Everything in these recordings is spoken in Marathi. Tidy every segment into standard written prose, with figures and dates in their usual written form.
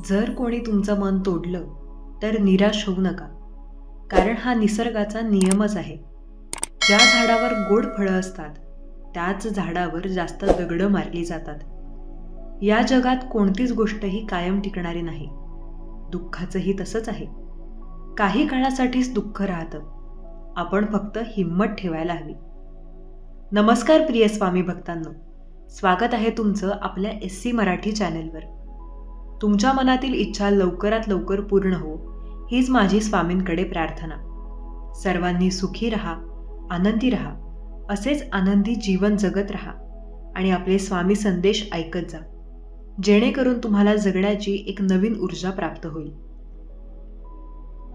जर कोणी तुमचं मन तोडलं तर निराश होऊ नका, कारण हा निसर्गाचा नियमच आहे. ज्या झाडावर गोड फळं असतात त्याच झाडावर जास्त दगडं मारली जातात. या जगात कोणतीच गोष्टही कायम टिकणारी नाही. दुःखाचंही तसंच आहे. काही काळासाठीच दुःख राहतं. आपण फक्त हिंमत ठेवायला हवी. नमस्कार प्रिय स्वामी भक्तांनो, स्वागत आहे तुमचं आपल्या SC मराठी चॅनेलवर. तुमच्या मनातील इच्छा लवकरात लवकर पूर्ण हो, हीच माझी स्वामींकडे प्रार्थना. सर्वांनी सुखी राहा, आनंदी राहा, असेच आनंदी जीवन जगत राहा आणि आपले स्वामी संदेश ऐकत जा, जेणेकरून तुम्हाला जगण्याची एक नवीन ऊर्जा प्राप्त होईल.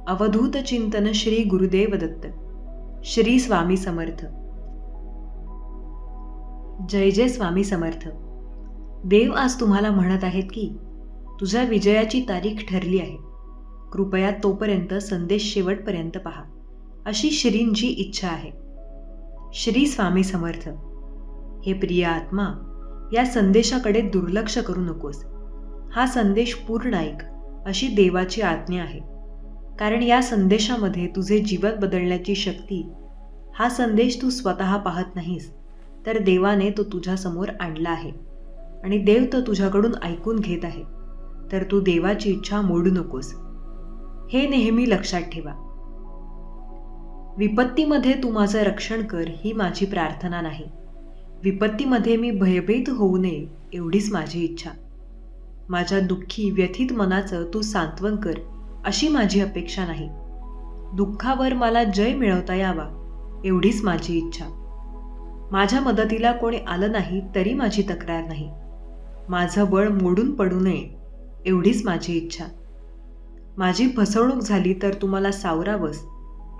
अवधूत चिंतन श्री गुरुदेव दत्त. श्री स्वामी समर्थ. जय जय स्वामी समर्थ. देव आज तुम्हाला म्हणत आहेत की तुझ्या विजयाची तारीख ठरली आहे. कृपया तोपर्यंत संदेश शेवटपर्यंत पहा, अशी श्रींची इच्छा आहे. श्री स्वामी समर्थ. हे प्रिय आत्मा, या संदेशाकडे दुर्लक्ष करू नकोस. हा संदेश पूर्ण ऐक, अशी देवाची आज्ञा आहे. कारण या संदेशामध्ये तुझे जीवन बदलण्याची शक्ती. हा संदेश तू स्वतः पाहत नाहीस, तर देवाने तो तुझ्यासमोर आणला आहे आणि देव तो तुझ्याकडून ऐकून घेत आहे. तर तू देवाची इच्छा मोडू नकोस, हे नेहमी लक्षात ठेवा. विपत्तीमध्ये तू माझं रक्षण कर, ही माझी प्रार्थना नाही. विपत्तीमध्ये मी भयभीत होऊ नये, एवढीच माझी इच्छा. माझ्या दुःखी व्यथित मनाचं तू सांत्वन कर, अशी माझी अपेक्षा नाही. दुःखावर मला जय मिळवता यावा, एवढीच माझी इच्छा. माझ्या मदतीला कोणी आलं नाही तरी माझी तक्रार नाही. माझं बळ मोडून पडू नये, एवढीच माझी इच्छा. माझी फसवणूक झाली तर तुम्हाला सावरावंस,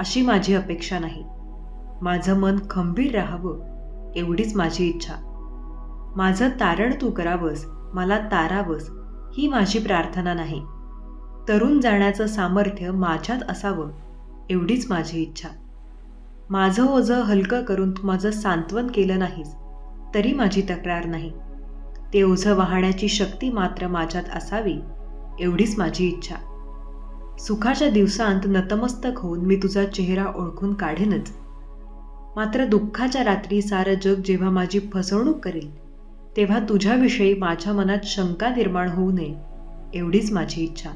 अशी माझी अपेक्षा नाही. माझं मन खंबीर राहावं, एवढीच माझी इच्छा. माझं तारण तू करावंस, मला तारावंस, ही माझी प्रार्थना नाही. तरुण जाण्याचं सामर्थ्य माझ्यात असावं, एवढीच माझी इच्छा. माझं ओझं हलकं करून तू माझं सांत्वन केलं नाहीस तरी माझी तक्रार नाही. ते ओझं वाहण्याची शक्ती मात्र माझ्यात असावी, एवढीच माझी इच्छा. सुखाच्या दिवसांत नतमस्तक होऊन मी तुझा चेहरा ओळखून काढेनच. मात्र दुःखाच्या रात्री सारं जग जेव्हा माझी फसवणूक करेल, तेव्हा तुझ्याविषयी माझ्या मनात शंका निर्माण होऊ नये, एवढीच माझी इच्छा.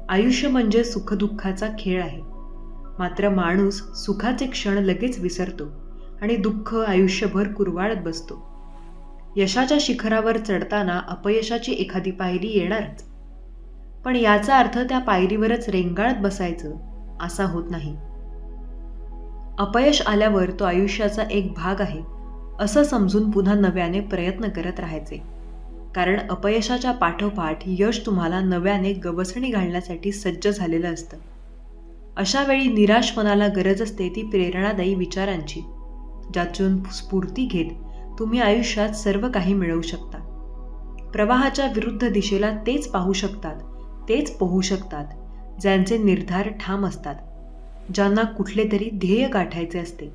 आयुष्य म्हणजे सुखदुःखाचा खेळ आहे. मात्र माणूस सुखाचे क्षण लगेच विसरतो आणि दुःख आयुष्यभर कुरवाळत बसतो. यशाच्या शिखरावर चढताना अपयशाची एखादी पायरी येणारच, पण याचा अर्थ त्या पायरीवरच रेंगाळत बसायचं असा होत नाही. अपयश आल्यावर तो आयुष्याचा एक भाग आहे असं समजून पुन्हा नव्याने प्रयत्न करत राहायचे. कारण अपयशाच्या पाठोपाठ यश तुम्हाला नव्याने गवसणी घालण्यासाठी सज्ज झालेलं असतं. अशा वेळी निराश मनाला गरज असते ती प्रेरणादायी विचारांची, ज्यातून स्फूर्ती घेत तुम्ही आयुष्यात सर्व काही मिळवू शकता. प्रवाहाच्या विरुद्ध दिशेला तेच पाहू शकतात, तेच पोहू शकतात, ज्यांचे निर्धार ठाम असतात, ज्यांना कुठले तरी ध्येय गाठायचे असते.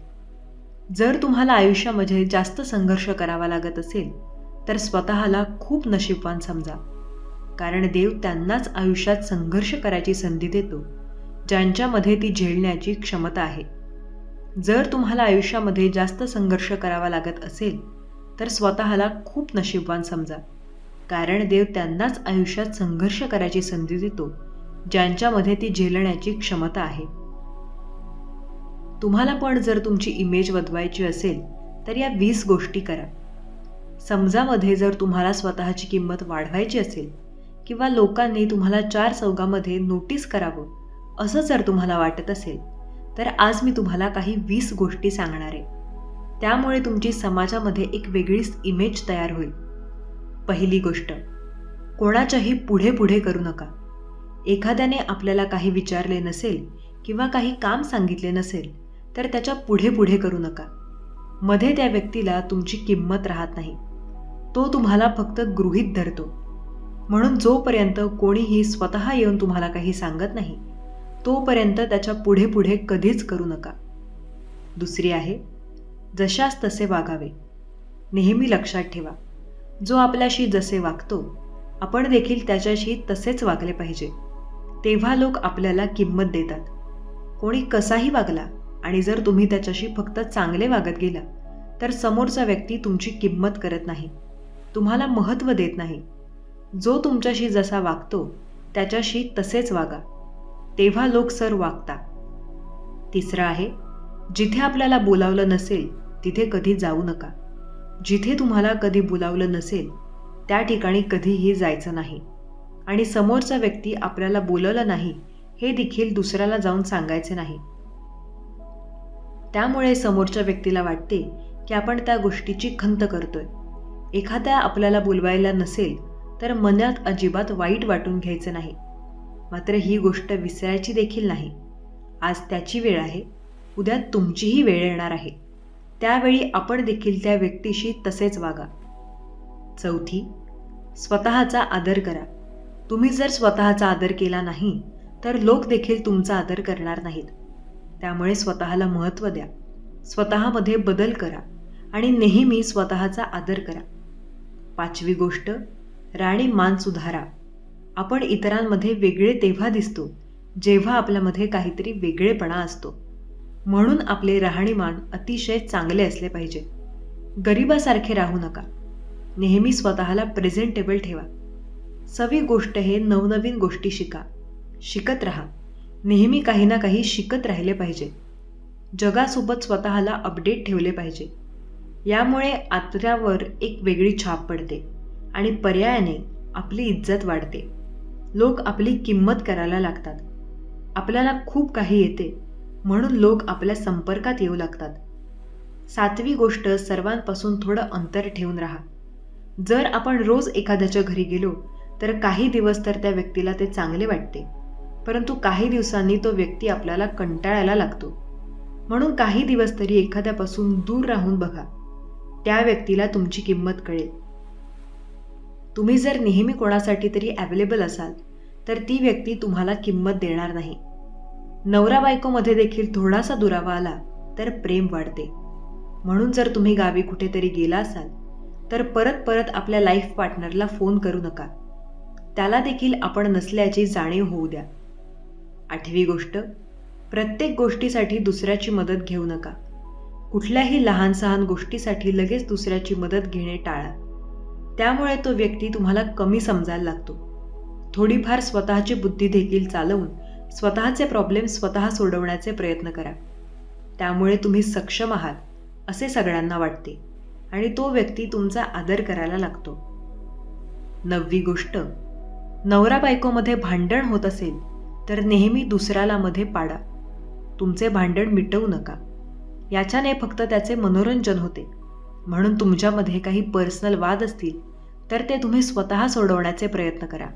जर तुम्हाला आयुष्यामध्ये जास्त संघर्ष करावा लागत असेल तर स्वतःला खूप नशीबवान समजा. कारण देव त्यांनाच आयुष्यात संघर्ष करायची संधी देतो ज्यांच्यामध्ये ती झेलण्याची क्षमता आहे. जर तुम्हाला आयुष्यामध्ये जास्त संघर्ष करावा लागत असेल तर स्वतःला खूप नशीबवान समजा. कारण देव त्यांनाच आयुष्यात संघर्ष करायची संधी देतो ज्यांच्यामध्ये ती झेलण्याची क्षमता आहे. तुम्हाला पण जर तुमची इमेज वाढवायची असेल तर या 20 गोष्टी करा. समजामध्ये जर तुम्हाला स्वतःची किंमत वाढवायची असेल किंवा लोकांनी तुम्हाला 4 चौघामध्ये नोटीस करावं असं जर तुम्हाला वाटत असेल तर आज मी तुम्हाला काही 20 गोष्टी सांगणार आहे. त्यामुळे तुमची समाजामध्ये एक वेगळीच इमेज तयार होईल. पहिली गोष्ट, कोणाच्याही पुढे पुढे करू नका. एखाद्याने आपल्याला काही विचारले नसेल किंवा काही काम सांगितले नसेल तर त्याच्या पुढे पुढे करू नका. मध्ये त्या व्यक्तीला तुमची किंमत राहत नाही. तो तुम्हाला फक्त गृहीत धरतो. म्हणून जोपर्यंत कोणीही स्वतः येऊन तुम्हाला काही सांगत नाही तोपर्यंत त्याच्या पुढे पुढे कधीच करू नका. दुसरी आहे, जशास तसे वागावे. नेहमी लक्षात ठेवा, जो आपल्याशी जसे वागतो आपण देखील त्याच्याशी तसेच वागले पाहिजे. तेव्हा लोक आपल्याला किंमत देतात. कोणी कसाही वागला आणि जर तुम्ही त्याच्याशी फक्त चांगले वागत गेला तर समोरचा व्यक्ती तुमची किंमत करत नाही, तुम्हाला महत्त्व देत नाही. जो तुमच्याशी जसा वागतो त्याच्याशी तसेच वागा, तेव्हा लोक सर वागतात. तिसरं आहे, जिथे आपल्याला बोलावलं नसेल तिथे कधी जाऊ नका. जिथे तुम्हाला कधी बोलावलं नसेल त्या ठिकाणी कधीही जायचं नाही. आणि समोरचा व्यक्ती आपल्याला बोलवलं नाही हे देखील दुसऱ्याला जाऊन सांगायचे नाही. त्यामुळे समोरच्या व्यक्तीला वाटते की आपण त्या गोष्टीची खंत करतोय. एखाद्या आपल्याला बोलवायला नसेल तर मनात अजिबात वाईट वाटून घ्यायचं नाही. मात्र ही गोष्ट विसरायची देखील नाही. आज त्याची वेळ आहे, उद्या तुमचीही वेळ येणार आहे. त्यावेळी आपण देखील त्या व्यक्तीशी तसेच वागा. चौथी, स्वतःचा आदर करा. तुम्ही जर स्वतःचा आदर केला नाही तर लोक देखील तुमचा आदर करणार नाहीत. त्यामुळे स्वतःला महत्त्व द्या, स्वतःमध्ये बदल करा आणि नेहमी स्वतःचा आदर करा. पाचवी गोष्ट, राहणीमान सुधारा. आपण इतरांमध्ये वेगळे तेव्हा दिसतो जेव्हा आपल्यामध्ये काहीतरी वेगळेपणा असतो. म्हणून आपले राहणीमान अतिशय चांगले असले पाहिजे. गरिबासारखे राहू नका. नेहमी स्वतःला प्रेझेंटेबल ठेवा. सवी गोष्ट हे नवनवीन गोष्टी शिका, शिकत राहा. नेहमी काही ना काही शिकत राहिले पाहिजे. जगासोबत स्वतःला अपडेट ठेवले पाहिजे. यामुळे आतड्यावर एक वेगळी छाप पडते आणि पर्यायाने आपली इज्जत वाढते. लोक आपली किंमत करायला लागतात. आपल्याला खूप काही येते म्हणून लोक आपल्या संपर्कात येऊ लागतात. सातवी गोष्ट, सर्वांपासून थोडं अंतर ठेवून राहा. जर आपण रोज एखाद्याच्या घरी गेलो तर काही दिवस तर त्या व्यक्तीला ते चांगले वाटते, परंतु काही दिवसांनी तो व्यक्ती आपल्याला कंटाळायला लागतो. म्हणून काही दिवस तरी एखाद्यापासून दूर राहून बघा. त्या व्यक्तीला तुमची किंमत कळेल. तुम्ही जर नेहमी कोणासाठी तरी अवेलेबल असाल तर ती व्यक्ती तुम्हाला किंमत देणार नाही. नवरा बायकोमध्ये देखील थोडासा दुरावा आला तर प्रेम वाढते. म्हणून जर तुम्ही गावी कुठेतरी गेला असाल तर परत परत आपल्या लाईफ पार्टनरला फोन करू नका. त्याला देखील आपण नसल्याची जाणीव होऊ द्या. आठवी गोष्ट, प्रत्येक गोष्टीसाठी दुसऱ्याची मदत घेऊ नका. कुठल्याही लहान सहान गोष्टीसाठी लगेच दुसऱ्याची मदत घेणे टाळा. त्यामुळे तो व्यक्ती तुम्हाला कमी समजायला लागतो. थोडीफार स्वतःची बुद्धी देखील चालवून स्वतःचे प्रॉब्लेम स्वतः सोडवण्याचे प्रयत्न करा. त्यामुळे तुम्ही सक्षम आहात असे सगळ्यांना वाटते आणि तो व्यक्ती तुमचा आदर करायला लागतो. नववी गोष्ट, नवरा बायकोमध्ये भांडण होत असेल तर नेहमी दुसऱ्याला मध्ये पाडा. तुमचे भांडण मिटवू नका. याच्याने फक्त त्याचे मनोरंजन होते. म्हणून तुमच्यामध्ये काही पर्सनल वाद असतील तर ते तुम्ही स्वतः सोडवण्याचे प्रयत्न करा.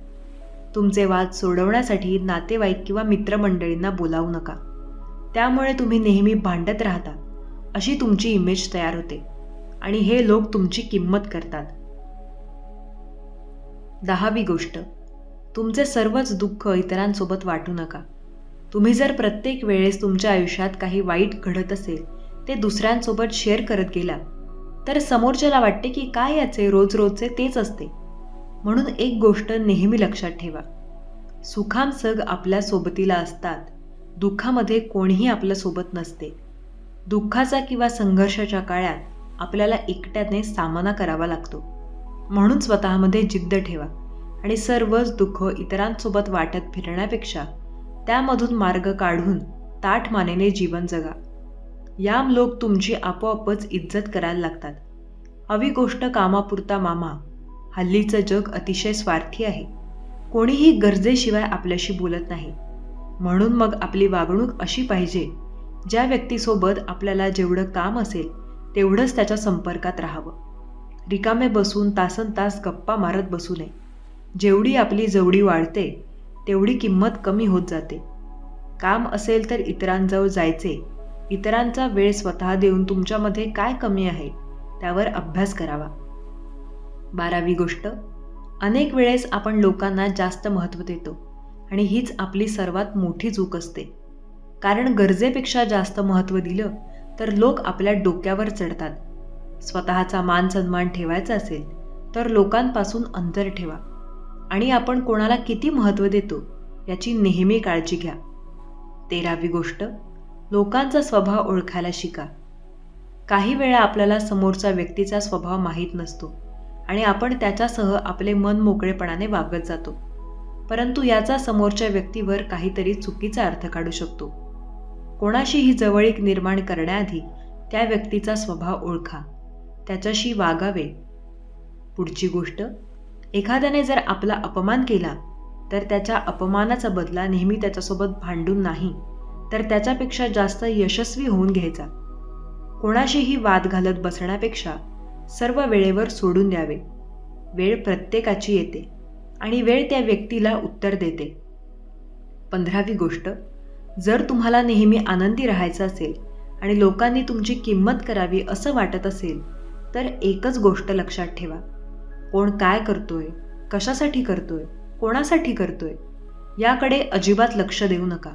तुमचे वाद सोडवण्यासाठी नातेवाईक किंवा मित्रमंडळींना बोलावू नका. त्यामुळे तुम्ही नेहमी भांडत राहता अशी तुमची इमेज तयार होते आणि हे लोक तुमची किंमत करतात. 10वी गोष्ट, तुमचे सर्वच दुःख इतरांसोबत वाटू नका. तुम्ही जर प्रत्येक वेळेस तुमच्या आयुष्यात काही वाईट घडत असेल ते दुसऱ्यांसोबत शेअर करत गेला तर समोरच्याला वाटते की काय याचे रोजचे तेच असते. म्हणून एक गोष्ट नेहमी लक्षात ठेवा, सुखाम सग आपल्या सोबतीला असतात, दुःखामध्ये कोणीही आपल्या सोबत नसते. दुःखाचा किंवा संघर्षाच्या काळात आपल्याला एकट्याने सामना करावा लागतो. म्हणून स्वतःमध्ये जिद्द ठेवा आणि सर्वच दुःख इतरांसोबत वाटत फिरण्यापेक्षा त्यामधून मार्ग काढून ताठ मानेने जीवन जगा. याम लोक तुमची आपोआपच इज्जत करायला लागतात. हवी गोष्ट कामापुरता मामा. हल्लीचं जग अतिशय स्वार्थी आहे. कोणीही गरजेशिवाय आपल्याशी बोलत नाही. म्हणून मग आपली वागणूक अशी पाहिजे, ज्या व्यक्तीसोबत आपल्याला जेवढं काम असेल तेवढंच त्याच्या संपर्कात राहावं. रिकामे बसून तासनतास गप्पा मारत बसू नये. जेवढी आपली जवळी वाढते तेवढी किंमत कमी होत जाते. काम असेल तर इतरांजवळ जायचे. इतरांचा वेळ स्वतः देऊन तुमच्यामध्ये काय कमी आहे त्यावर अभ्यास करावा. 12वी गोष्ट, अनेक वेळेस आपण लोकांना जास्त महत्त्व देतो आणि हीच आपली सर्वात मोठी चूक असते. कारण गरजेपेक्षा जास्त महत्त्व दिलं तर लोक आपल्या डोक्यावर चढतात. स्वतःचा मान सन्मान ठेवायचा असेल तर लोकांपासून अंतर ठेवा. आणि आपण कोणाला किती महत्त्व देतो याची नेहमी काळजी घ्या. 13वी गोष्ट, लोकांचा स्वभाव ओळखायला शिका. काही वेळा आपल्याला समोरचा व्यक्तीचा स्वभाव माहीत नसतो आणि आपण त्याच्यासह आपले मन मोकळेपणाने वागत जातो, परंतु याचा समोरच्या व्यक्तीवर काहीतरी चुकीचा अर्थ काढू शकतो. कोणाशीही जवळीक निर्माण करण्याआधी त्या व्यक्तीचा स्वभाव ओळखा, त्याच्याशी वागावे. पुढची गोष्ट, एखाद्याने जर आपला अपमान केला तर त्याच्या अपमानाचा बदला नेहमी त्याच्यासोबत भांडून नाही, तर त्याच्यापेक्षा जास्त यशस्वी होऊन घ्यायचा. कोणाशीही वाद घालत बसण्यापेक्षा सर्व वेळेवर सोडून द्यावे. वेळ प्रत्येकाची येते आणि वेळ त्या व्यक्तीला उत्तर देते. 15वी गोष्ट, जर तुम्हाला नेहमी आनंदी राहायचं असेल आणि लोकांनी तुमची किंमत करावी असं वाटत असेल तर एकच गोष्ट लक्षात ठेवा: कोण काय करतोय, कशासाठी करतोय, कोणासाठी करतोय याकडे अजिबात लक्ष देऊ नका.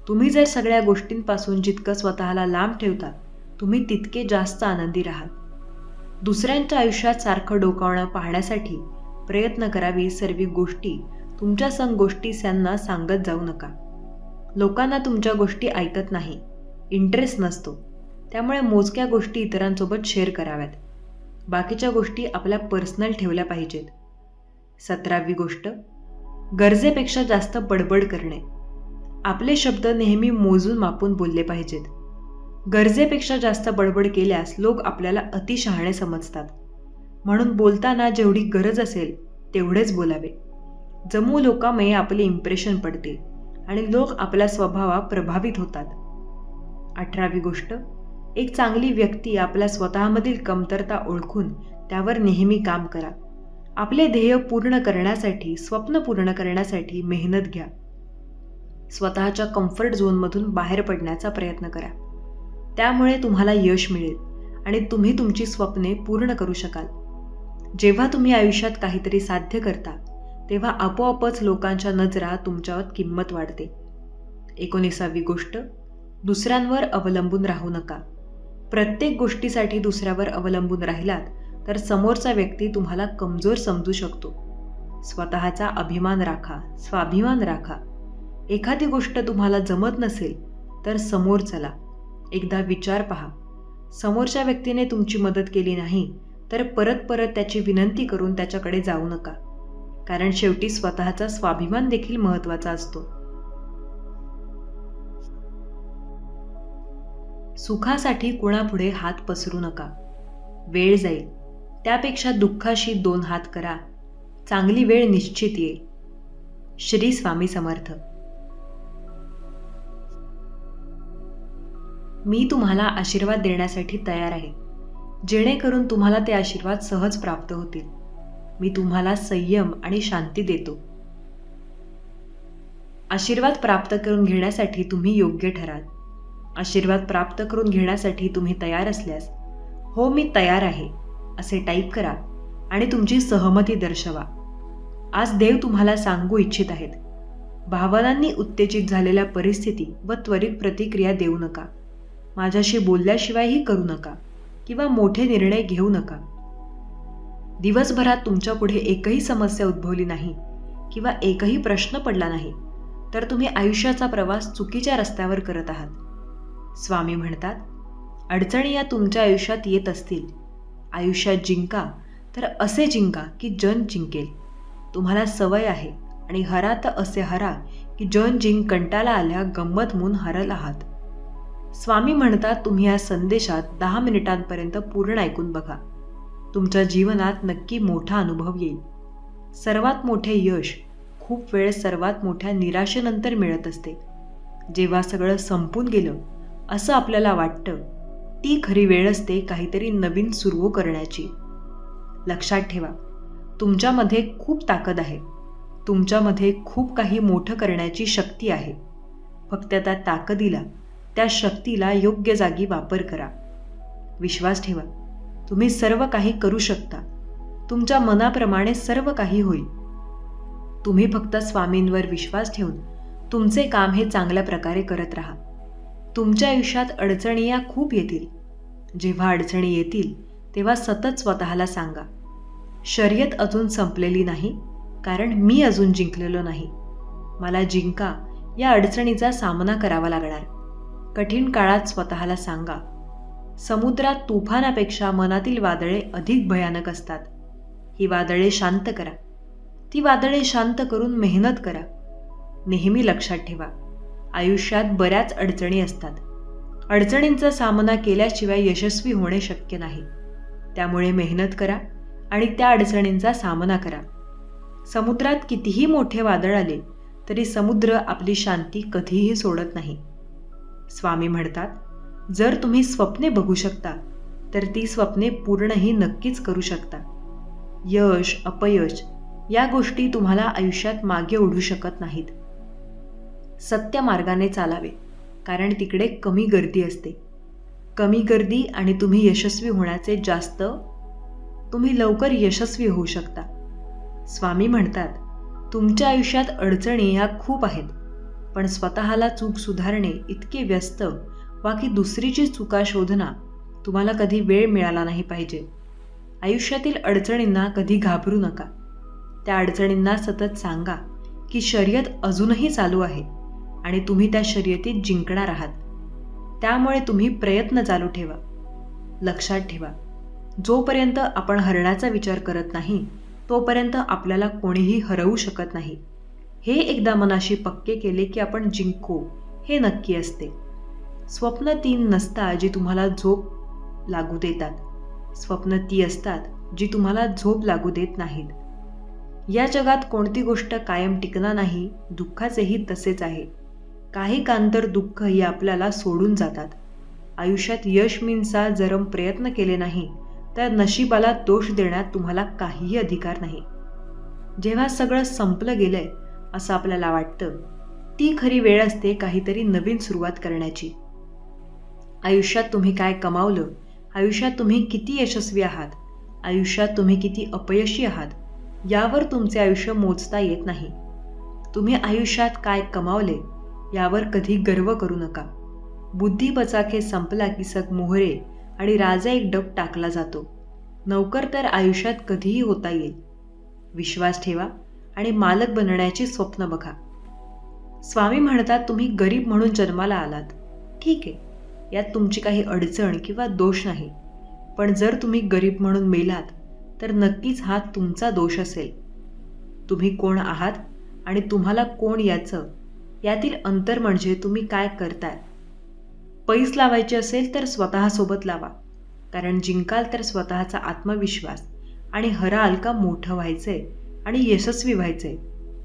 तुम्ही जर सगळ्या गोष्टींपासून जितकं स्वतःला लांब ठेवता, तुम्ही तितके जास्त आनंदी राहाल. दुसऱ्यांच्या आयुष्यात सारखं डोकावणं पाहण्यासाठी प्रयत्न करावी सर्व गोष्टी तुमच्या गोष्टी त्यांना सांगत जाऊ नका. लोकांना तुमच्या गोष्टी ऐकत नाही, इंटरेस्ट नसतो, त्यामुळे मोजक्या गोष्टी इतरांसोबत शेअर कराव्यात. बाकीच्या गोष्टी आपल्या पर्सनल ठेवल्या पाहिजेत. 17वी गोष्ट, गरजेपेक्षा जास्त बडबड करणे. आपले शब्द नेहमी मोजून मापून बोलले पाहिजेत. गरजेपेक्षा जास्त बडबड केल्यास लोक आपल्याला अतिशहाणे समजतात. म्हणून बोलताना जेवढी गरज असेल तेवढेच बोलावे. जमू लोकांमुळे आपले इम्प्रेशन पडते आणि लोक आपल्या स्वभावात प्रभावित होतात. 18वी गोष्ट, एक चांगली व्यक्ती आपल्या स्वतःमधील कमतरता ओळखून त्यावर नेहमी काम करा. आपले ध्येय पूर्ण करण्यासाठी, स्वप्न पूर्ण करण्यासाठी मेहनत घ्या. स्वतःच्या कम्फर्ट झोनमधून बाहेर पडण्याचा प्रयत्न करा. त्यामुळे तुम्हाला यश मिळेल आणि तुम्ही तुमची स्वप्ने पूर्ण करू शकाल. जेव्हा तुम्ही आयुष्यात काहीतरी साध्य करता तेव्हा आपोआपच लोकांच्या नजरा तुमच्यावर किंमत वाढते. 19वी गोष्ट, दुसऱ्यांवर अवलंबून राहू नका. प्रत्येक गोष्टीसाठी दुसऱ्यावर अवलंबून राहिलात तर समोरचा व्यक्ती तुम्हाला कमजोर समजू शकतो. स्वतःचा अभिमान राखा, स्वाभिमान राखा. एखादी गोष्ट तुम्हाला जमत नसेल तर समोर चला. एकदा विचार पहा. समोरच्या व्यक्तीने तुमची मदत केली नाही तर परत परत त्याची विनंती करून त्याच्याकडे जाऊ नका, कारण शेवटी स्वतःचा स्वाभिमान देखील महत्त्वाचा असतो. सुखासाठी कुणापुढे हात पसरू नका. वेळ जाईल, त्यापेक्षा दुःखाशी 2 हात करा. चांगली वेळ निश्चित येईल. श्री स्वामी समर्थ. मी तुम्हाला आशीर्वाद देण्यासाठी तयार आहे, जेणेकरून तुम्हाला ते आशीर्वाद सहज प्राप्त होतील. मी तुम्हाला संयम आणि शांती देतो. आशीर्वाद प्राप्त करून घेण्यासाठी तुम्ही योग्य ठराल. आशीर्वाद प्राप्त करून घेण्यासाठी तुम्ही तयार असल्यास हो मी तयार आहे असे टाईप करा आणि तुमची सहमती दर्शवा. आज देव तुम्हाला सांगू इच्छित आहेत. भावनांनी उत्तेजित झालेल्या परिस्थिती व त्वरित प्रतिक्रिया देऊ नका. माझ्याशी बोलल्याशिवायही करू नका किंवा मोठे निर्णय घेऊ नका. दिवसभरात तुमच्या पुढे एकही समस्या उद्भवली नाही किंवा एकही प्रश्न पडला नाही तर तुम्ही आयुष्याचा प्रवास चुकीच्या रस्त्यावर करत आहात. स्वामी म्हणतात, अडचणी या तुमच्या आयुष्यात येत असतील. आयुष्यात जिंका तर असे जिंका की जन जिंकेल. तुम्हाला सवय आहे आणि हरा तर असे हरा की जन जिंक कंटाला आल्या गंमत म्हणून हरल आहात. स्वामी म्हणतात, तुम्ही या संदेशात 10 मिनिटांपर्यंत पूर्ण ऐकून बघा. तुमच्या जीवनात नक्की मोठा अनुभव येईल. सर्वात मोठे यश खूप वेळ सर्वात मोठ्या निराशेनंतर मिळत असते. जेव्हा सगळं संपून गेलं असं आपल्याला वाटतं, ती खरी वेळ असते काहीतरी नवीन सुरू करण्याची. लक्षात ठेवा, तुमच्यामध्ये खूप ताकद आहे. तुमच्यामध्ये खूप काही मोठं करण्याची शक्ती आहे. फक्त त्या ताकदीला, त्या शक्तीला योग्य जागी वापर करा. विश्वास ठेवा, तुम्ही सर्व काही करू शकता. तुमच्या मनाप्रमाणे सर्व काही होईल. तुम्ही फक्त स्वामींवर विश्वास ठेवून तुमचे काम हे चांगल्या प्रकारे करत राहा. तुमच्या आयुष्यात अडचणी या खूप येतील. जेव्हा अडचणी येतील तेव्हा सतत स्वतःला सांगा, शर्यत अजून संपलेली नाही, कारण मी अजून जिंकलेलो नाही. मला जिंका या अडचणीचा सामना करावा लागणार. कठीण काळात स्वतःला सांगा, समुद्रात तुफानापेक्षा मनातील वादळे अधिक भयानक असतात. ही वादळे शांत करा. ती वादळे शांत करून मेहनत करा. नेहमी लक्षात ठेवा, आयुष्यात बऱ्याच अडचणी असतात. अडचणींचा सामना केल्याशिवाय यशस्वी होणे शक्य नाही. त्यामुळे मेहनत करा आणि त्या अडचणींचा सामना करा. समुद्रात कितीही मोठे वादळ आले तरी समुद्र आपली शांती कधीही सोडत नाही. स्वामी म्हणतात, जर तुम्ही स्वप्ने बघू शकता तर ती स्वप्ने पूर्णही नक्कीच करू शकता. यश अपयश या गोष्टी तुम्हाला आयुष्यात मागे ओढू शकत नाहीत. सत्य मार्गाने चालावे, कारण तिकडे कमी गर्दी असते. कमी गर्दी आणि तुम्ही यशस्वी होण्याचे जास्त, तुम्ही लवकर यशस्वी होऊ शकता. स्वामी म्हणतात, तुमच्या आयुष्यात अडचणी ह्या खूप आहेत, पण स्वतःला चूक सुधारणे इतके व्यस्त वा की दुसरीची चुका शोधणं तुम्हाला कधी वेळ मिळाला नाही पाहिजे. आयुष्यातील अडचणींना कधी घाबरू नका. त्या अडचणींना सतत सांगा की शर्यत अजूनही चालू आहे आणि तुम्ही त्या शर्यतीत जिंकणार आहात. त्यामुळे तुम्ही प्रयत्न चालू ठेवा. लक्षात ठेवा, जोपर्यंत आपण हरण्याचा विचार करत नाही तोपर्यंत आपल्याला कोणीही हरवू शकत नाही. हे एकदा मनाशी पक्के केले की आपण जिंकू हे नक्की असते. स्वप्न ती नसतात जी तुम्हाला झोप लागू देतात. स्वप्न ती असतात जी तुम्हाला झोप लागू देत नाहीत. या जगात कोणती गोष्ट कायम टिकणार नाही. दुःखाचेही तसेच आहे. काही कांतर दुःख ही आपल्याला सोडून जातात. आयुष्यात यश मिळवण्याचा जर प्रयत्न केले नाही तर नशिबाला दोष देण्यात तुम्हाला काहीही अधिकार नाही. जेव्हा सगळं संपलं गेलंय असं आपल्याला वाटतं, ती खरी वेळ असते काहीतरी नवीन सुरुवात करण्याची. आयुष्यात तुम्ही काय कमावलं, आयुष्यात तुम्ही किती यशस्वी आहात, आयुष्यात तुम्ही किती अपयशी आहात, यावर तुमचे आयुष्य मोजता येत नाही. तुम्ही आयुष्यात काय कमावले यावर कधी गर्व करू नका. बुद्धी बचाखे संपला की सग मोहरे आणि राजा एक डब टाकला जातो. नौकर तर आयुष्यात कधीही होता येईल. विश्वास ठेवा आणि मालक बनण्याची स्वप्न बघा. स्वामी म्हणतात, तुम्ही गरीब म्हणून जन्माला आलात, ठीक आहे, यात तुमची काही अडचण किंवा दोष नाही. पण जर तुम्ही गरीब म्हणून मेलात तर नक्कीच हा तुमचा दोष असेल. तुम्ही कोण आहात आणि तुम्हाला कोण यातील अंतर म्हणजे तुम्ही काय करताय. पैस लावायचे असेल तर स्वतःसोबत लावा, कारण जिंकाल तर स्वतःचा आत्मविश्वास आणि हराल का मोठं व्हायचंय आणि यशस्वी व्हायचंय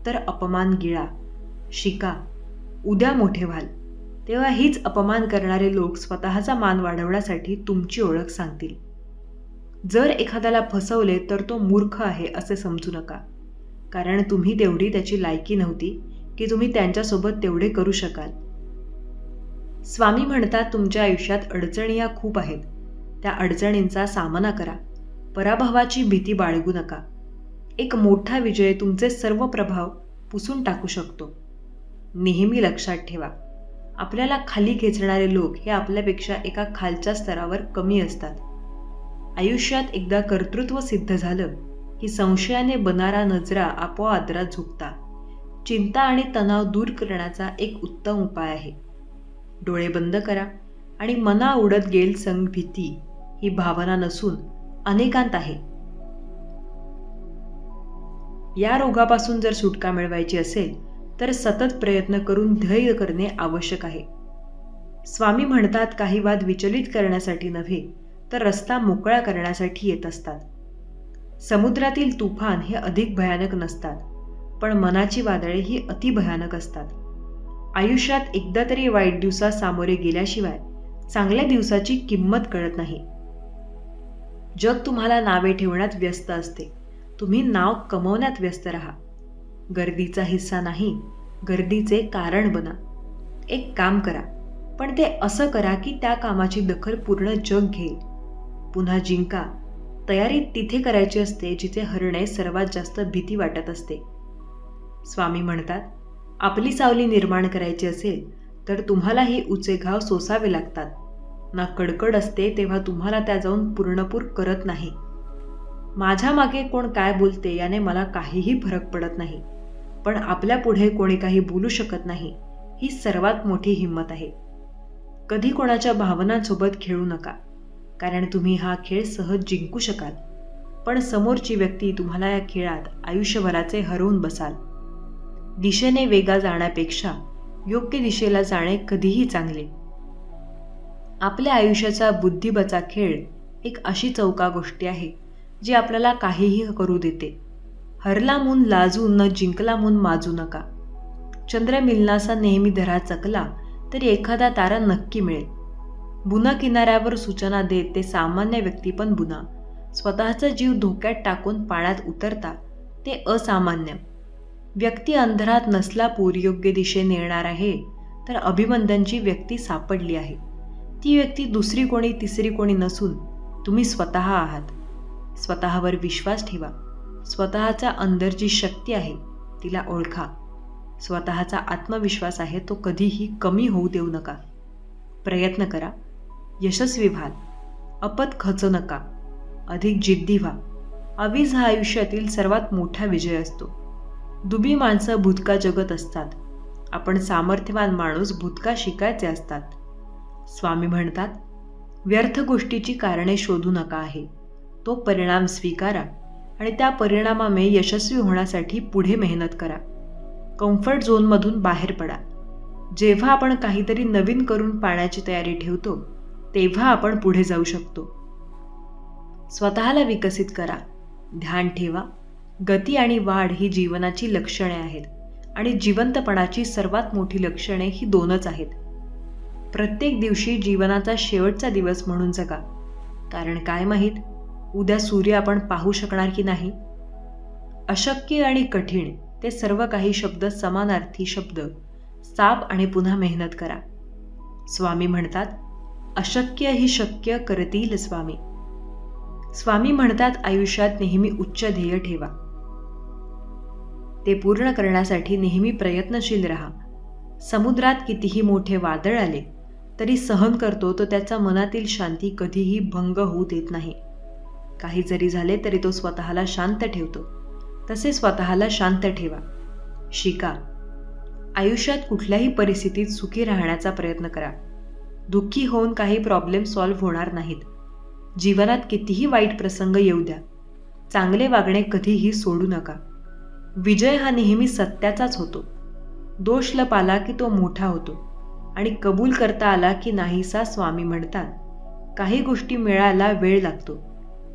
तर अपमान गिळा, शिका. उद्या मोठे व्हाल तेव्हा हीच अपमान करणारे लोक स्वतःचा मान वाढवण्यासाठी तुमची ओळख सांगतील. जर एखाद्याला फसवले तर तो मूर्ख आहे असे समजू नका, कारण तुम्ही तेवढी त्याची लायकी नव्हती की तुम्ही त्यांच्यासोबत तेवढे करू शकाल. स्वामी म्हणतात, तुमच्या आयुष्यात अडचणी या खूप आहेत. त्या अडचणींचा सामना करा. पराभवाची भीती बाळगू नका. एक मोठा विजय तुमचे सर्व प्रभाव पुसून टाकू शकतो. नेहमी लक्षात ठेवा, आपल्याला खाली खेचणारे लोक हे आपल्यापेक्षा एका खालच्या स्तरावर कमी असतात. आयुष्यात एकदा कर्तृत्व सिद्ध झालं की संशयाने बनारा नजरा आपोआप आदरात झुकता. चिंता आणि तणाव दूर करण्याचा एक उत्तम उपाय आहे. डोळे बंद करा आणि मना उडत गेल संग भीती ही भावना नसून अनेकांत आहे. या रोगापासून जर सुटका मिळवायची असेल तर सतत प्रयत्न करून धैर्य करणे आवश्यक आहे. स्वामी म्हणतात, काही वाद विचलित करण्यासाठी नव्हे तर रस्ता मोकळा करण्यासाठी येत असतात. समुद्रातील तुफान हे अधिक भयानक नसतात, पण मनाची वादळे ही अति भयानक असतात. आयुष्यात एकदा तरी वाईट दिवसात सामोरे गेल्याशिवाय चांगल्या दिवसाची किंमत कळत नाही. जग तुम्हाला नावे ठेवण्यात व्यस्त असते. तुम्ही नाव कमवण्यात व्यस्त राहा. गर्दीचा हिस्सा नाही, गर्दीचे कारण बना. एक काम करा, पण ते असं करा की त्या कामाची दखल पूर्ण जग घेईल. पुन्हा जिंका. तयारी तिथे करायची असते जिथे हरणे सर्वात जास्त भीती वाटत असते. स्वामी म्हणतात, आपली सावली निर्माण करायची असेल तर तुम्हालाही उचे घाव सोसावे लागतात. ना कडकड असते तेव्हा तुम्हाला त्या जाऊन पूर्णपूर करत नाही. माझ्या मागे कोण काय बोलते याने मला काहीही फरक पडत नाही, पण आपल्या पुढे कोणी काही बोलू शकत नाही ही सर्वात मोठी हिंमत आहे. कधी कोणाच्या भावनांसोबत खेळू नका, कारण तुम्ही हा खेळ सहज जिंकू शकाल, पण समोरची व्यक्ती तुम्हाला या खेळात आयुष्यभराचे हरवून बसाल. दिशेने वेगा जाण्यापेक्षा योग्य दिशेला जाणे कधीही चांगले. आपल्या आयुष्याचा बुद्धिबचा खेळ एक अशी चौका गोष्टी आहे जी आपल्याला काहीही करू देते. हरला मून लाजू न जिंकला मून माजू नका. चंद्र मिलनासा नेहमी धरा चकला तरी एखादा तारा नक्की मिळेल. बुना किनाऱ्यावर सूचना देत ते सामान्य व्यक्ती पण बुना. स्वतःचा जीव धोक्यात टाकून पाण्यात उतरता ते असामान्य. व्यक्ती अंधारात नसला पूर योग्य दिशेने येणार आहे तर अभिमंत्यांची व्यक्ती सापडली आहे. ती व्यक्ती दुसरी कोणी तिसरी कोणी नसून तुम्ही स्वतः आहात. स्वतःवर विश्वास ठेवा. स्वतःचा अंदर जी शक्ती आहे तिला ओळखा. स्वतःचा आत्मविश्वास आहे तो कधीही कमी होऊ देऊ नका. प्रयत्न करा, यशस्वी व्हाल. अपत खचू नका, अधिक जिद्दी व्हा. अवीज हा आयुष्यातील सर्वात मोठा विजय असतो. दुबी माणसं भूतका जगत असतात. आपण सामर्थ्यवान माणूस भूतका शिकायचे असतात. स्वामी म्हणतात, व्यर्थ गोष्टीची कारणे शोधू नका आहे, तो परिणाम स्वीकारा आणि त्या परिणामामुळे यशस्वी होण्यासाठी पुढे मेहनत करा. कम्फर्ट झोनमधून बाहेर पडा. जेव्हा आपण काहीतरी नवीन करून पाहण्याची तयारी ठेवतो तेव्हा आपण पुढे जाऊ शकतो. स्वतःला विकसित करा. ध्यान ठेवा. गती आणि वाढ ही जीवनाची लक्षणे आहेत आणि जिवंतपणाची सर्वात मोठी लक्षणे ही दोनच आहेत. प्रत्येक दिवशी जीवनाचा शेवटचा दिवस म्हणून जगा, कारण काय माहीत उद्या सूर्य आपण पाहू शकणार की नाही. अशक्य आणि कठीण ते सर्व काही शब्द समानार्थी शब्द. साप आणि पुन्हा मेहनत करा. स्वामी म्हणतात, अशक्य ही शक्य करतील स्वामी. स्वामी म्हणतात, आयुष्यात नेहमी उच्च ध्येय ठेवा. ते पूर्ण करण्यासाठी नेहमी प्रयत्नशील राहा. समुद्रात कितीही मोठे वादळ आले तरी सहन करतो तो त्याचा मनातील शांती कधीही भंग होऊ देत नाही. काही जरी झाले तरी तो स्वतःला शांत ठेवतो. तसे स्वतःला शांत ठेवा. शिका. आयुष्यात कुठल्याही परिस्थितीत सुखी राहण्याचा प्रयत्न करा. दुःखी होऊन काही प्रॉब्लेम सॉल्व्ह होणार नाहीत. जीवनात कितीही वाईट प्रसंग येऊ द्या, चांगले वागणे कधीही सोडू नका. विजय हा नेहमी सत्याचाच होतो. दोष लपाला की तो मोठा होतो आणि कबूल करता आला की नाहीसा. स्वामी म्हणतात, काही गोष्टी मिळायला वेळ लागतो,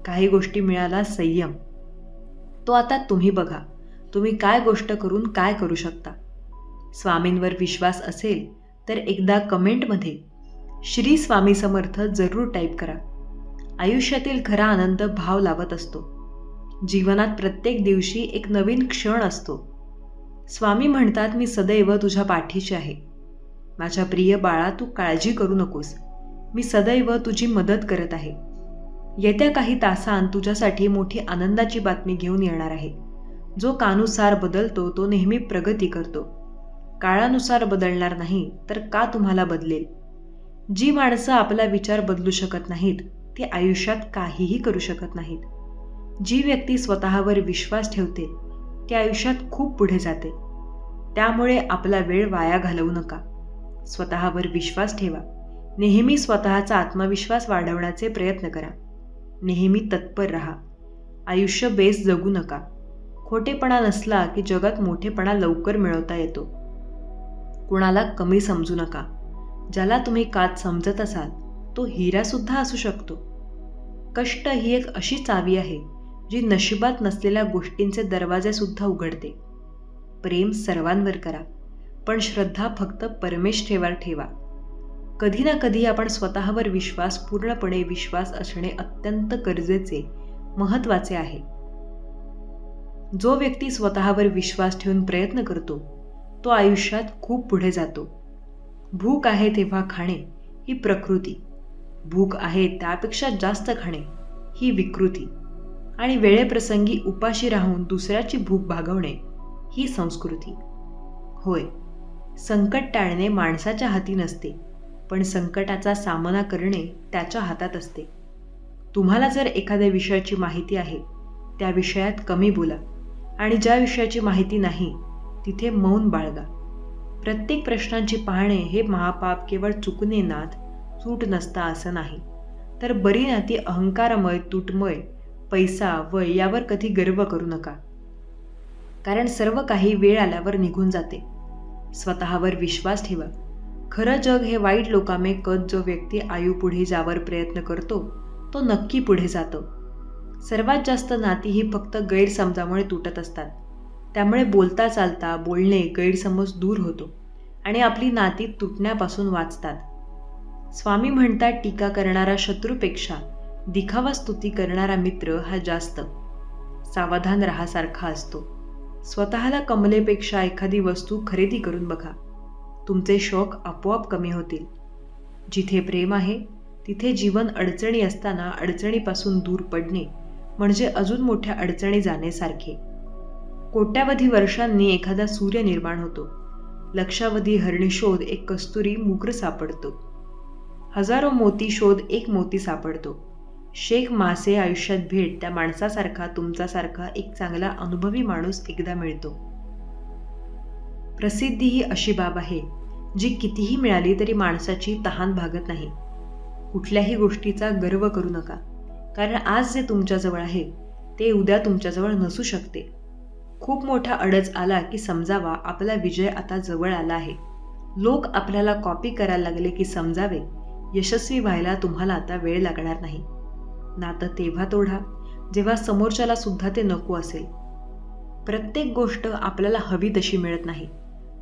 काही गोष्टी मिळायला संयम. तो आता तुम्ही बघा, तुम्ही काय गोष्ट करून काय करू शकता. स्वामींवर विश्वास असेल तर एकदा कमेंटमध्ये श्री स्वामी समर्थ जरूर टाईप करा. आयुष्यातील खरा आनंद भाव लावत असतो. जीवनात प्रत्येक दिवशी एक नवीन क्षण असतो. स्वामी म्हणतात, मी सदैव तुझ्या पाठीशी आहे. माझ्या प्रिय बाळा, तू काळजी करू नकोस. मी सदैव तुझी मदत करत आहे. येत्या काही तासांत तुझ्यासाठी मोठी आनंदाची बातमी घेऊन येणार आहे. जो कानुसार बदलतो तो नेहमी प्रगती करतो. काळानुसार बदलणार नाही तर का तुम्हाला बदलेल. जी माणसं आपला विचार बदलू शकत नाहीत ती आयुष्यात काहीही करू शकत नाहीत. जी व्यक्ती स्वतःवर विश्वास ठेवते ती आयुष्यात खूप पुढे जाते. त्यामुळे आपला वेळ वाया घालवू नका. स्वतःवर विश्वास ठेवा. नेहमी स्वतःचा आत्मविश्वास वाढवण्याचे प्रयत्न करा. नेहमी तत्पर राहा. आयुष्य बेस जगू नका. खोटेपणा नसला की जगात मोठेपणा लवकर मिळवता येतो. कुणाला कमी समजू नका. ज्याला तुम्ही कात समजत असाल तो हिरासुद्धा असू शकतो. कष्ट ही एक अशी चावी आहे जी नशिबात नसलेल्या गोष्टींचे दरवाजे सुद्धा उघडते. प्रेम सर्वांवर करा, पण श्रद्धा फक्त परमेश्वरावर ठेवा. कधी ना कधी आपण स्वतःवर विश्वास, पूर्णपणे विश्वास असणे अत्यंत गरजेचे, महत्त्वाचे आहे. जो व्यक्ती स्वतःवर विश्वास ठेवून प्रयत्न करतो तो आयुष्यात खूप पुढे जातो. भूक आहे तेव्हा खाणे ही प्रकृती, भूक आहे त्यापेक्षा जास्त खाणे ही विकृती, आणि वेळेप्रसंगी उपाशी राहून दुसऱ्याची भूक भागवणे ही संस्कृती. होय, संकट टाळणे माणसाच्या हाती नसते, पण संकटाचा सामना करणे त्याच्या हातात असते. तुम्हाला जर एखाद्या विषयाची माहिती आहे त्या विषयात कमी बोला आणि ज्या विषयाची माहिती नाही तिथे मौन बाळगा. प्रत्येक प्रश्नांची पाहणे हे महापाप केवळ चुकणे नाथ सूट नसता असं नाही, तर बरी नाती अहंकारमय तुटमय पैसा वय यावर कधी गर्व करू नका, कारण सर्व काही वेळ आल्यावर निघून जाते. स्वतःवर विश्वास ठेवा. खरं जग हे वाईट लोकांमे कत जो व्यक्ती आयु पुढे जावर प्रयत्न करतो तो नक्की पुढे जातो. सर्वात जास्त नाती ही फक्त गैरसमजामुळे तुटत असतात. त्यामुळे बोलता चालता बोलणे गैरसमज दूर होतो आणि आपली नाती तुटण्यापासून वाचतात. स्वामी म्हणतात, टीका करणारा शत्रूपेक्षा दिखावा स्तुती करणारा मित्र हा जास्त सावधान राहासारखा असतो. स्वतःला कमलेपेक्षा एखादी वस्तू खरेदी करून बघा. तुमचे शौक आपोआप कमी होतील. जिथे प्रेम आहे तिथे जीवन अडचणी असताना अडचणीपासून दूर पडणे म्हणजे अजून मोठ्या अडचणी जाण्यासारखे. कोट्यावधी वर्षांनी एखादा सूर्य निर्माण होतो. लक्षावधी हरणीशोध एक कस्तुरी मुग्र सापडतो. हजारो मोती शोध एक मोती सापडतो. शेख मासे आयुष्यात भेट त्या माणसासारखा तुमच्यासारखा एक चांगला अनुभवी माणूस एकदा मिळतो. प्रसिद्धी ही अशी बाब आहे जी कितीही मिळाली तरी माणसाची तहान भागत नाही. कुठल्याही गोष्टीचा गर्व करू नका, कारण आज जे तुमच्याजवळ आहे ते उद्या तुमच्याजवळ नसू शकते. खूप मोठा अडच आला की समजावा आपला विजय आता जवळ आला आहे. लोक आपल्याला कॉपी करायला लागले की समजावे यशस्वी व्हायला तुम्हाला आता वेळ लागणार नाही. नातं तेव्हा तोडा जेव्हा समोरच्याला सुद्धा ते नको असेल. प्रत्येक गोष्ट आपल्याला हवी तशी मिळत नाही,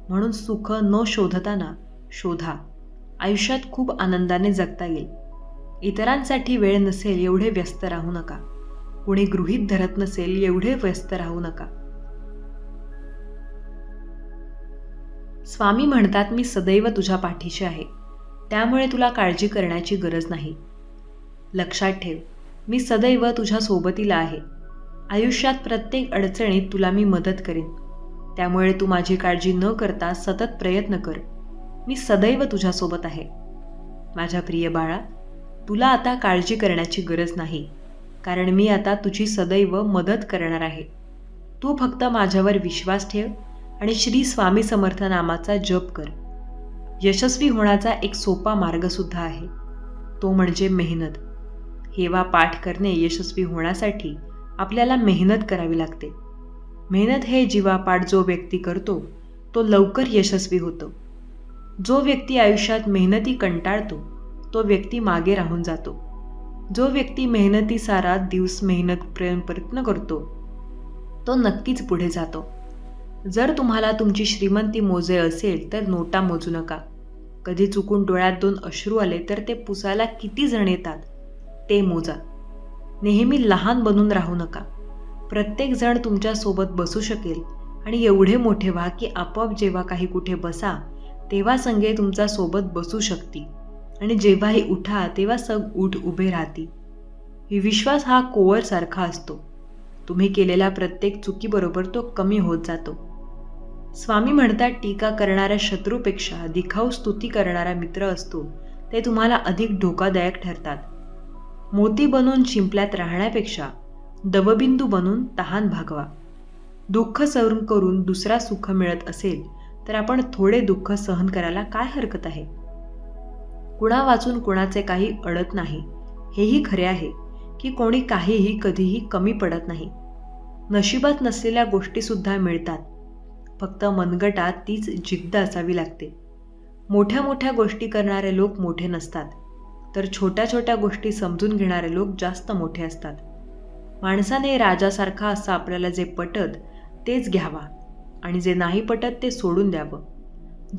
म्हणून सुख न शोधताना शोधा. आयुष्यात खूप आनंदाने जगता येईल. इतरांसाठी वेळ नसेल एवढे व्यस्त राहू नका. कुणी गृहीत धरत नसेल एवढे व्यस्त राहू नका. स्वामी म्हणतात, मी सदैव तुझ्या पाठीशी आहे, त्यामुळे तुला काळजी करण्याची गरज नाही. लक्षात ठेव, मी सदैव तुझ्या सोबतीला आहे. आयुष्यात प्रत्येक अडचणीत तुला मी मदत करेन. त्यामुळे तू माझी काळजी न करता सतत प्रयत्न कर. मी सदैव तुझ्यासोबत आहे. माझ्या प्रिय बाळा, तुला आता काळजी करण्याची गरज नाही, कारण मी आता तुझी सदैव मदत करणार आहे. तू फक्त माझ्यावर विश्वास ठेव आणि श्री स्वामी समर्थ नामाचा जप कर. यशस्वी होण्याचा एक सोपा मार्ग सुद्धा आहे, तो म्हणजे मेहनत. हेवा पाठ करणे यशस्वी होण्यासाठी आपल्याला मेहनत करावी लागते. मेहनत हे जीवापाठ जो व्यक्ती करतो तो लवकर यशस्वी होतो. जो व्यक्ती आयुष्यात मेहनती कंटाळतो तो व्यक्ती मागे राहून जातो. जो व्यक्ती मेहनतीसारा दिवस मेहनत प्रयत्न करतो तो नक्कीच पुढे जातो. जर तुम्हाला तुमची श्रीमंती मोजे असेल तर नोटा मोजू नका. कधी चुकून डोळ्यात 2 अश्रू आले तर ते पुसायला किती जण येतात ते मोजा. नेहमी लहान बनून राहू नका. प्रत्येक जण तुमच्या सोबत बसू शकेल आणि एवढे मोठे व्हा की आपोआप जेव्हा काही कुठे बसा तेव्हा संगे तुमच्या सोबत बसू शकती आणि जेव्हाही उठा तेव्हा सग उठ उभे राहती. विश्वास हा कोअर सारखा असतो. तुम्ही केलेल्या प्रत्येक चुकीबरोबर तो कमी होत जातो. स्वामी म्हणतात, टीका करणाऱ्या शत्रूपेक्षा दिखाऊ स्तुती करणारा मित्र असतो ते तुम्हाला अधिक धोकादायक ठरतात. मोती बनून शिंपल्यात राहण्यापेक्षा दवबिंदू बनून तहान भागवा. दुःख सहन करून दुसरा सुख मिळत असेल तर आपण थोडे दुःख सहन करायला काय हरकत आहे. कुणा वाचून कुणाचे काही अडत नाही, हेही खरे आहे की कोणी काहीही कधीही कमी पडत नाही. नशिबात नसलेल्या गोष्टीसुद्धा मिळतात, फक्त मनगटात तीच जिद्द असावी लागते. मोठ्या मोठ्या गोष्टी करणारे लोक मोठे नसतात, तर छोट्या छोट्या गोष्टी समजून घेणारे लोक जास्त मोठे असतात. माणसाने राजासारखा असं आपल्याला जे पटत तेच घ्यावा आणि जे नाही पटत ते सोडून द्यावं.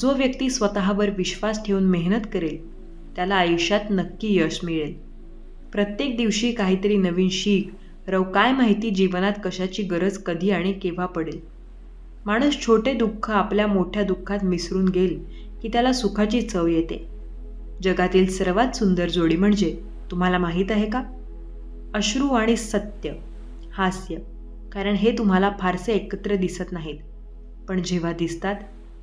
जो व्यक्ती स्वतःवर विश्वास ठेवून मेहनत करेल त्याला आयुष्यात नक्की यश मिळेल. प्रत्येक दिवशी काहीतरी नवीन शिक. काय माहिती जीवनात कशाची गरज कधी आणि केव्हा पडेल. माणूस छोटे दुःख आपल्या मोठ्या दुःखात मिसळून गेल की त्याला सुखाची चव येते. जगातील सर्वात सुंदर जोडी म्हणजे तुम्हाला माहीत आहे का? अश्रू आणि सत्य, हास्य. कारण हे तुम्हाला फारसे एकत्र दिसत नाहीत, पण जेव्हा दिसतात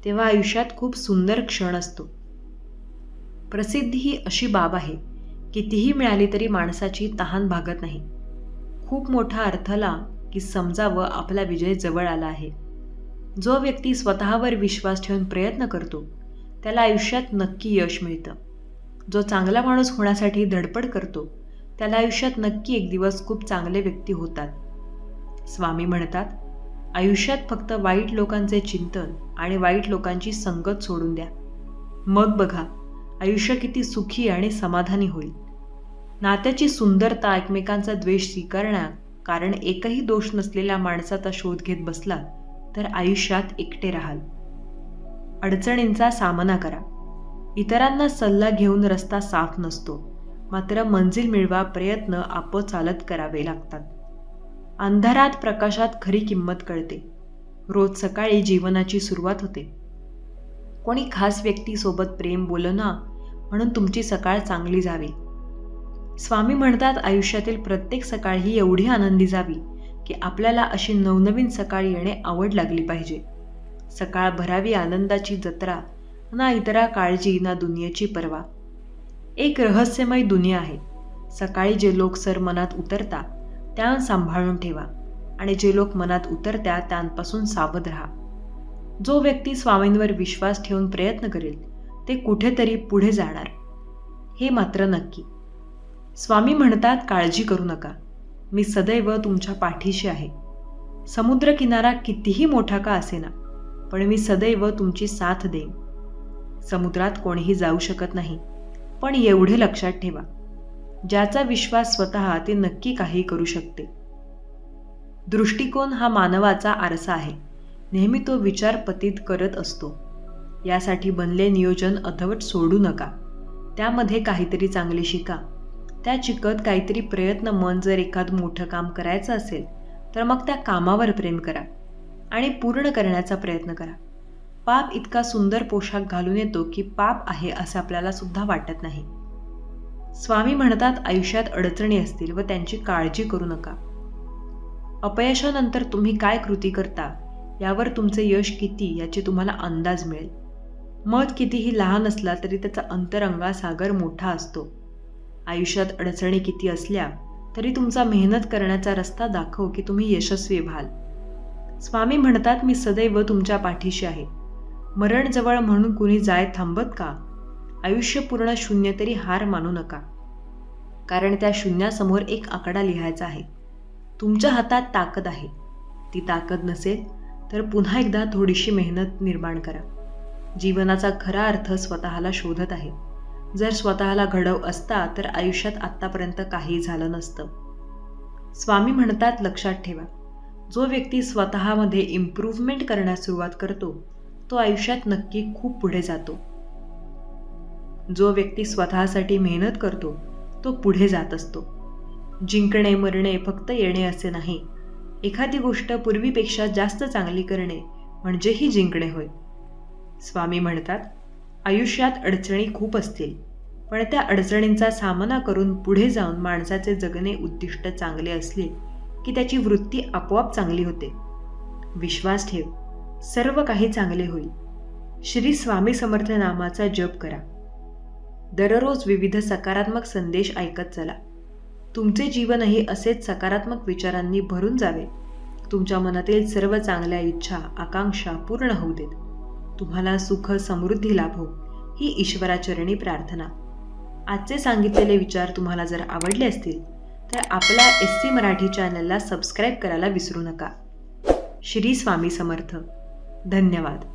तेव्हा आयुष्यात खूप सुंदर क्षण असतो. प्रसिद्धी ही अशी बाब आहे, कितीही मिळाली तरी माणसाची तहान भागत नाही. खूप मोठा अर्थाला की समजावं आपला विजय जवळ आला आहे. जो व्यक्ती स्वतःवर विश्वास ठेवून प्रयत्न करतो त्याला आयुष्यात नक्की यश मिळतं. जो चांगला माणूस होण्यासाठी धडपड करतो त्याला आयुष्यात नक्की एक दिवस खूप चांगले व्यक्ती होतात. स्वामी म्हणतात, आयुष्यात फक्त वाईट लोकांचे चिंतन आणि वाईट लोकांची संगत सोडून द्या. मग बघा आयुष्य किती सुखी आणि समाधानी होईल. नात्याची सुंदरता एकमेकांचा द्वेष स्वीकारण्या कारण एकही दोष नसलेल्या माणसाचा शोध घेत बसला तर आयुष्यात एकटे राहाल. अडचणींचा सामना करा. इतरांना सल्ला घेऊन रस्ता साफ नसतो, मात्र मंजिल मिळवा प्रयत्न चालत करावे लागतात. अंधारात प्रकाशात खरी किंमत कळते. रोज सकाळी जीवनाची सुरुवात होते. कोणी खास व्यक्तीसोबत प्रेम बोलना म्हणून तुमची सकाळ चांगली जावी. स्वामी म्हणतात, आयुष्यातील प्रत्येक सकाळ ही एवढी आनंदी जावी की आपल्याला अशी नवनवीन सकाळ येणे आवड लागली पाहिजे. सकाळ भरावी आनंदाची जत्रा, ना इतरा काळजी ना दुनियेची पर्वा. एक रहस्यमय दुनिया आहे. सकाळी जे लोक सर मनात उतरता त्या सांभाळून ठेवा आणि जे लोक मनात उतरत्या त्यांपासून सावध राहा. जो व्यक्ती स्वामींवर विश्वास ठेवून प्रयत्न करेल ते कुठेतरी पुढे जाणार, हे मात्र नक्की. स्वामी म्हणतात, काळजी करू नका, मी सदैव तुमच्या पाठीशी आहे. समुद्र किनारा कितीही मोठा का असेना, पण मी सदैव तुमची साथ देईन. समुद्रात कोणीही जाऊ शकत नाही, पण एवढे लक्षात ठेवा, ज्याचा विश्वास स्वतः ते नक्की काही करू शकते. दृष्टिकोन हा मानवाचा आरसा आहे. नेहमी तो विचार पतित करत असतो. यासाठी बनले नियोजन अर्धवट सोडू नका. त्यामध्ये काहीतरी चांगले शिका. त्या शिकत काहीतरी प्रयत्न. मन जर एखाद मोठं काम करायचं असेल तर मग त्या कामावर प्रेम करा आणि पूर्ण करण्याचा प्रयत्न करा. पाप इतका सुंदर पोशाख घालून येतो की पाप आहे असं आपल्याला सुद्धा वाटत नाही. स्वामी म्हणतात, आयुष्यात अडचणी असतील व त्यांची काळजी करू नका. अपयशानंतर तुम्ही काय कृती करता यावर तुमचे यश किती याची तुम्हाला अंदाज मिळेल. मत कितीही लहान असला तरी त्याचा अंतरंगा सागर मोठा असतो. आयुष्यात अडचणी किती असल्या तरी तुमचा मेहनत करण्याचा रस्ता दाखव की तुम्ही यशस्वी व्हाल. स्वामी म्हणतात, मी सदैव तुमच्या पाठीशी आहे. मरण जवळ म्हणून कुणी जाय थांबत का? आयुष्य पूर्ण शून्य तरी हार मानू नका, कारण त्या शून्यासमोर एक आकडा लिहायचा आहे. तुमच्या हातात ताकद आहे. ती ताकद नसेल तर पुन्हा एकदा थोडीशी मेहनत निर्माण करा. जीवनाचा खरा अर्थ स्वतःला शोधत आहे. जर स्वतःला घडव असता तर आयुष्यात आत्तापर्यंत काही झालं नसतं. स्वामी म्हणतात, लक्षात ठेवा, जो व्यक्ती स्वतःमध्ये इम्प्रूव्हमेंट करण्यास सुरुवात करतो तो आयुष्यात नक्की खूप पुढे जातो. जो व्यक्ती स्वतःसाठी मेहनत करतो तो पुढे जात असतो. जिंकणे मरणे फक्त येणे असे नाही. एखादी गोष्ट पूर्वीपेक्षा जास्त चांगली करणे म्हणजेही जिंकणे होय. स्वामी म्हणतात, आयुष्यात अडचणी खूप असतील, पण त्या अडचणींचा सामना करून पुढे जाऊन माणसाचे जगणे उद्दिष्ट चांगले असले की त्याची वृत्ती आपोआप चांगली होते. विश्वास ठेव, सर्व काही चांगले होईल. श्री स्वामी समर्थ नामाचा जप करा. दररोज विविध सकारात्मक संदेश ऐकत चला. तुमचे जीवनही असेच सकारात्मक विचारांनी भरून जावे. तुमच्या मनातील सर्व चांगल्या इच्छा आकांक्षा पूर्ण होऊ देत. तुम्हाला सुख समृद्धी लाभो ही ईश्वराचरणी प्रार्थना. आजचे सांगितलेले विचार तुम्हाला जर आवडले असतील तर आपल्या SC मराठी चॅनलला सबस्क्राईब करायला विसरू नका. श्री स्वामी समर्थ. धन्यवाद.